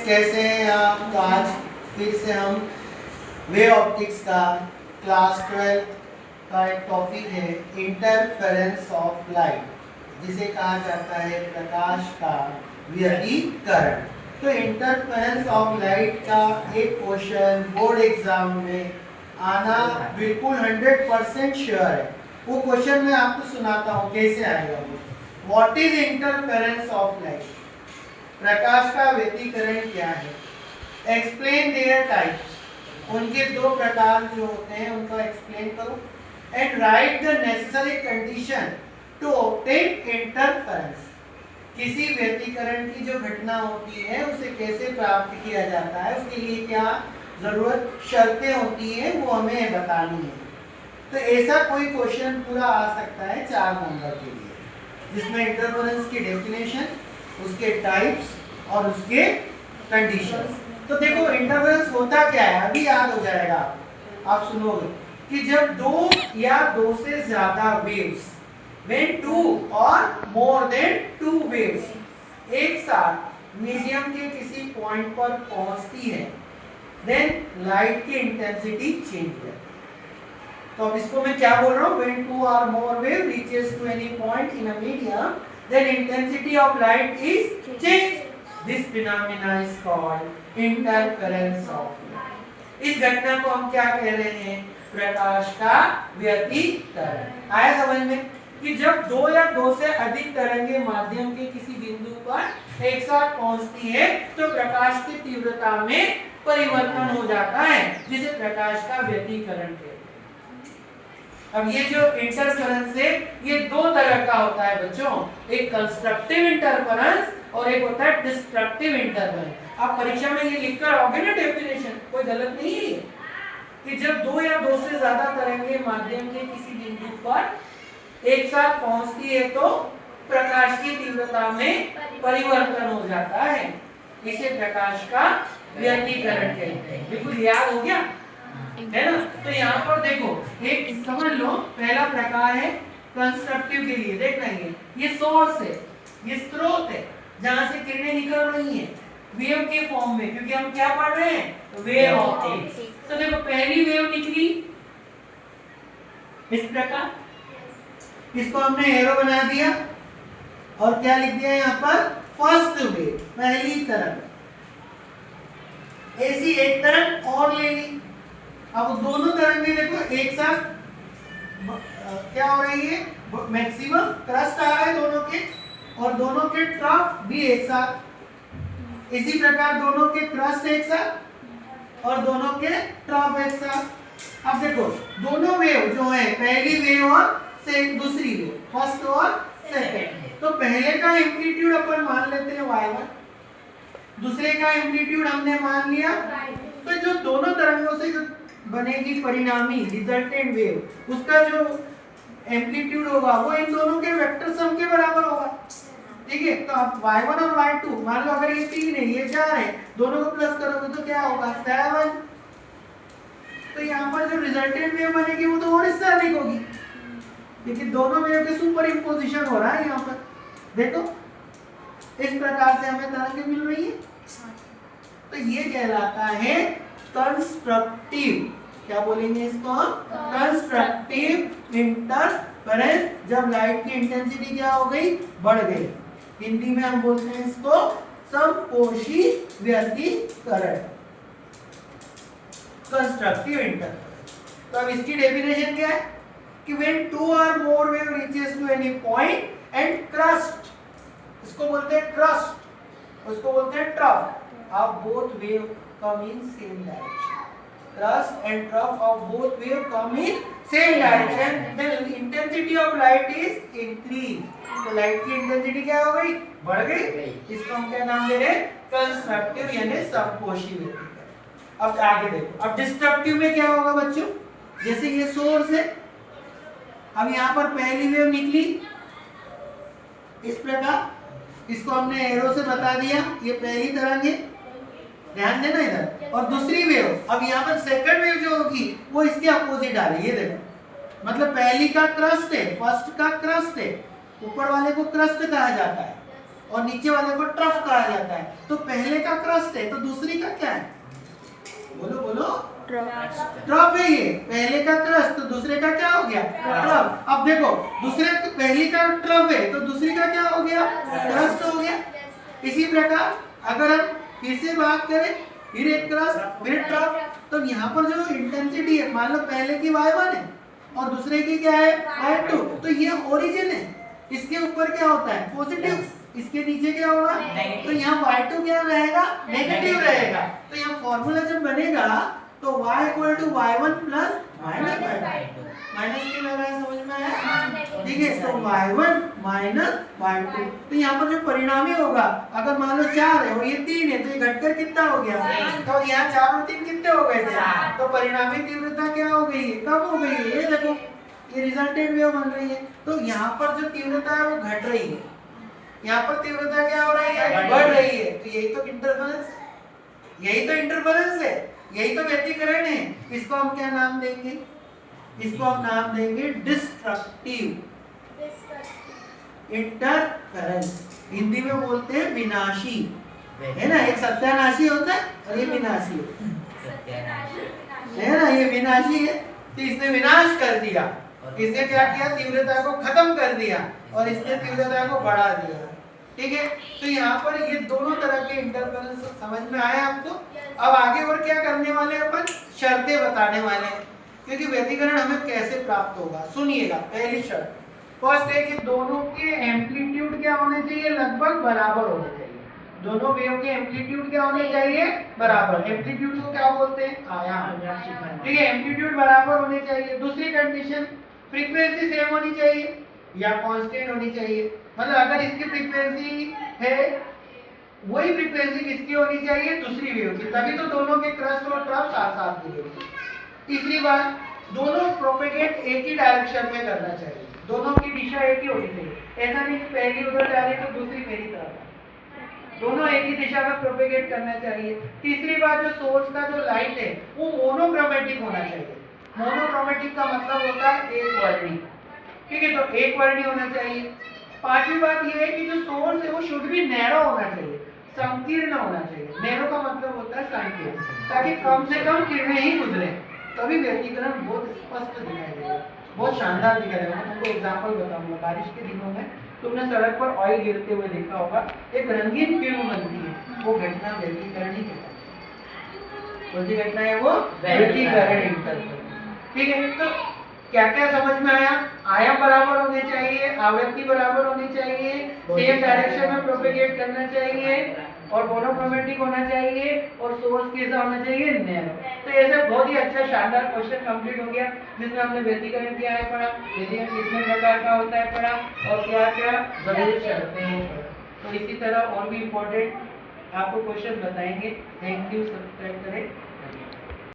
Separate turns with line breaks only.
Students, कैसे हैं आप? तो आज फिर से हम वे ऑप्टिक्स का क्लास 12 का एक टॉपिक है इंटरफेरेंस ऑफ लाइट, जिसे कहा जाता है प्रकाश का व्यतिकरण। तो इंटरफेरेंस ऑफ लाइट का एक क्वेश्चन बोर्ड एग्जाम में आना बिल्कुल 100% श्योर है। वो क्वेश्चन मैं आपको सुनाता हूँ कैसे आएगा वो। What is interference of light? प्रकाश का व्यतिकरण क्या है? एक्सप्लेन देयर टाइप्स, उनके दो प्रकार जो होते हैं उनका एक्सप्लेन करो। And write the necessary condition to obtain interference, किसी व्यतिकरण की जो घटना होती है उसे कैसे प्राप्त किया जाता है, उसके लिए क्या जरूरत शर्तें होती हैं वो हमें बतानी है। तो ऐसा कोई क्वेश्चन पूरा आ सकता है 4 नंबर के लिए, जिसमें इंटरफेरेंस की डेफिनेशन, उसके टाइप्स और उसके कंडीशंस। तो देखो इंटरफेरेंस होता क्या है, अभी याद हो जाएगा, आप सुनोगे कि जब दो या दो से ज्यादा waves, when two or more than two waves एक साथ मीडियम के किसी पॉइंट पर पहुंचती है, then लाइट की इंटेंसिटी चेंज होती है। तो अब इसको मैं क्या बोल रहा हूँ, when two or more wave reaches to any point in a medium, then intensity of light is changed. This phenomena is called interference of light. इस घटना को हम क्या कह रहे हैं? प्रकाश का व्यतिकरण। आया समझ में कि जब दो या दो से अधिक तरंगे माध्यम के किसी बिंदु पर एक साथ पहुंचती है तो प्रकाश की तीव्रता में परिवर्तन हो जाता है, जिसे प्रकाश का व्यतिकरण कहते हैं। अब ये जो इंटरफेरेंस है ये दो तरह का होता है बच्चों, एक कंस्ट्रक्टिव इंटरफेरेंस और एक होता है डिस्ट्रक्टिव इंटरफेरेंस। आप परीक्षा में ये लिखकर आओगे ना डेफिनेशन, कोई गलत नहीं है कि जब दो या दो से ज्यादा तरंगे माध्यम के किसी बिंदु पर एक साथ पहुंचती है तो प्रकाश की तीव्रता में परिवर्तन हो जाता है, इसे प्रकाश का व्यतिकरण कहते हैं। बिल्कुल याद हो गया है ना? तो यहाँ पर देखो एक समझ लो, पहला प्रकार है कंस्ट्रक्टिव के लिए। देखना ये सोर्स है, ये स्रोत है जहां से किरणें निकल रही हैं वेव के फॉर्म में, क्योंकि हम क्या पढ़ रहे हैं, वेव ऑप्टिक्स। तो देखो पहली वेव निकली इस प्रकार, इसको हमने एरो बना दिया और क्या लिख दिया यहाँ पर, फर्स्ट वेव, पहली तरंग। ऐसी एक तरंग और ले ली। अब दोनों तरंगें देखो एक साथ क्या हो रही है, मैक्सिमम क्रस्ट आ रहा है दोनों के, और दोनों के ट्रफ भी एक साथ। इसी प्रकार दोनों के क्रस्ट एक साथ और दोनों के ट्रफ एक साथ। अब देखो दोनों वेव जो है, पहली वेव और से दूसरी वेव, फर्स्ट और सेकंड, तो पहले का एम्पलीट्यूड अपन मान लेते हैं y1, दूसरे का एम्पलीट्यूड हमने मान लिया। तो जो दोनों तरंगों से जो बनेगी परिणामी रिजल्टेंट वेव, उसका जो एम्पलीट्यूड होगा वो इन दोनों के वेक्टर सम के बराबर होगा। ठीक है, तो अब y1 और y2 मान लो, अगर ये 3 है ये 4 है, दोनों को प्लस करोगे तो क्या होगा, 7। तो यहाँ पर जो रिजल्टेंट वेव बनेगी वो तो और इससे अधिक होगी, क्योंकि दोनों वेव के सुपर इंपोजिशन हो रहा है यहाँ पर। देखो इस प्रकार से हमें तरंगें मिल रही है। तो ये कहलाता है कंस्ट्रक्टिव, क्या बोलेंगे इसको, कंस्ट्रक्टिव इंटरफेरेंस, जब लाइट की इंटेंसिटी क्या हो गई, बढ़ गई। हिंदी में हम बोलते हैं इसको समपोषी व्यतिकरण, कंस्ट्रक्टिव इंटरफेरेंस। तो अब इसकी डेफिनेशन क्या है कि when two or more wave reaches to any point and crust, इसको बोलते हैं crust, उसको बोलते हैं trough, of both wave come in same direction, crust and trough of both wave come in same direction, then intensity of light is increased। तो light की intensity क्या हो गई, बढ़ गई। इसको हम क्या नाम दे रहे हैं, कंस्ट्रक्टिव यानी समपोषी व्यतिकरण। अब आगे देखो, अब डिस्ट्रक्टिव में क्या होगा बच्चों, जैसे ये सोर्स है, अब यहाँ पर पहली वेव निकली इस प्रकार, इसको हमने एरो से बता दिया, ये पहली तरंग है, ध्यान देना इधर। और दूसरी वेव, अब यहाँ पर सेकंड वेव जो होगी वो इसके अपोजिट आ रही है। देखो मतलब पहली का क्रस्ट है, फर्स्ट का क्रस्ट है, ऊपर वाले को क्रस्ट कहा जाता है, और नीचे वाले को ट्रफ कहा जाता है। तो पहले का क्रस्ट है तो दूसरी का क्या है? बोलो बोलो। ट्रफ है ये, पहले का क्रस्ट तो दूसरे का क्या हो गया? ट्रफ। अब देखो पहली का ट्रफ है तो दूसरी का क्या हो गया? क्रस्ट हो गया। इसी प्रकार अगर हम फिर से बात करें, फिर एक क्रस्ट फिर ट्रफ, तो यहाँ पर जो इंटेंसिटी है, मान लो पहले की y1 है और दूसरे की क्या है? y2, तो ये ओरिजिन है, इसके ऊपर क्या होता है? पॉजिटिव, इसके नीचे क्या होगा? तो यहाँ y2 क्या रहेगा? नेगेटिव रहेगा। तो यहाँ फॉर्मूला जब बनेगा तो y equal to y1 plus minus y2, minus क्यों लग रहा है? समझ में आया? ठीक है, तो y1 माइनस y2, तो यहाँ पर जो परिणामी होगा, अगर मान लो 4 है और ये 3 है तो ये घटकर कितना हो गया? तो यहाँ 4 और 3 कितने हो गए थे? तो परिणामी तीव्रता क्या हो गई है? कम हो गई है। ये देखो ये रिजल्टेंट वेव बन रही है। तो यहाँ पर जो तीव्रता है वो घट रही है, यहाँ पर तीव्रता क्या हो रही है? बढ़ रही है। तो यही तो इंटरफेरेंस, यही तो इंटरफेरेंस है, यही तो व्यतिकरण है। इसको हम क्या नाम देंगे? इसको हम नाम देंगे डिस्ट्रक्टिव इंटरफेरेंस। हिंदी में बोलते हैं विनाशी, है ना? एक सत्यानाशी होता है और ये विनाशी है ना? ये विनाशी है, तो इसने विनाश कर दिया, इसने क्या किया? तीव्रता को खत्म कर दिया और इसने तीव्रता को बढ़ा दिया। ठीक है, तो यहाँ पर ये दोनों तरह के इंटरफेरेंस समझ में आए आपको। अब आगे और क्या करने वाले हैं अपन? शर्तें बताने वाले हैं, क्योंकि व्यतिकरण हमें कैसे प्राप्त होगा। सुनिएगा, पहली शर्त फर्स्ट है कि दोनों के एम्पलीट्यूड क्या होने चाहिए? लगभग बराबर होने चाहिए। दोनों वेव के एम्पलीट्यूड क्या होने चाहिए? बराबर। एम्पलीट्यूड को क्या बोलते हैं? आयाम। ठीक है, एम्पलीट्यूड बराबर होने चाहिए। दूसरी कंडीशन, फ्रीक्वेंसी सेम होनी चाहिए या कांस्टेंट होनी चाहिए। मतलब अगर इसकी फ्रीक्वेंसी है वही फ्रीक्वेंसी किसकी होनी चाहिए? दूसरी वेव की, तभी तो दोनों के क्रस्ट और ट्रफ साथ साथ मिलेंगे। तीसरी बात, दोनों प्रोपेगेट एक ही डायरेक्शन में करना चाहिए, दोनों की दिशा एक ही होनी चाहिए। ऐसा नहीं कि पहली उधर जा रही है तो दूसरी मेरी तरफ, दोनों एक ही दिशा में प्रोपेगेट करना चाहिए। तीसरी बात, जो सोर्स का जो लाइट है वो मोनोक्रोमेटिक होना चाहिए। मोनोक्रोमेटिक का मतलब होता है एक वर्णी। ठीक है, तो एक वर्णी होना चाहिए। पांचवी बात यह है कि जो सोर्स है वो शुड भी नैरो होना चाहिए, संकीर्ण होना चाहिए। नैरो का मतलब होता है संकीर्ण, ताकि कम से कम किरणें ही गुजरे, तभी व्यतिकरण बहुत स्पष्ट दिखाई देगा, बहुत शानदार दिखाई देगा। मैं तुमको एग्जांपल बताऊंगा। बारिश के दिनों में तुमने सड़क पर ऑयल गिरते हुए देखा होगा, एक रंगीन फिल्म बनती है, वो घटना व्यतिकरण ही कहलाती है। कौन सी घटना है वो? व्यतिकरण इंटरफेरेंस। ठीक है, तो क्या क्या समझ में आया? आयाम बराबर होने चाहिए, आवृत्ति बराबर होनी चाहिए, सेम डायरेक्शन में प्रोपेगेट करना चाहिए और मोनोक्रोमेटिक होना चाहिए और सोर्स कैसा होना चाहिए? नैरो। तो ऐसे बहुत ही अच्छा शानदार क्वेश्चन कंप्लीट हो गया, जिसमें हमने व्यतिकरण क्या है पढ़ा, व्यतिकरण कितने प्रकार का होता है पढ़ा, और क्या क्या जरूरी शर्तें हैं पढ़ा। तो इसी तरह और भी इम्पोर्टेंट आपको क्वेश्चन बताएंगे। थैंक यू, सब्सक्राइब करें।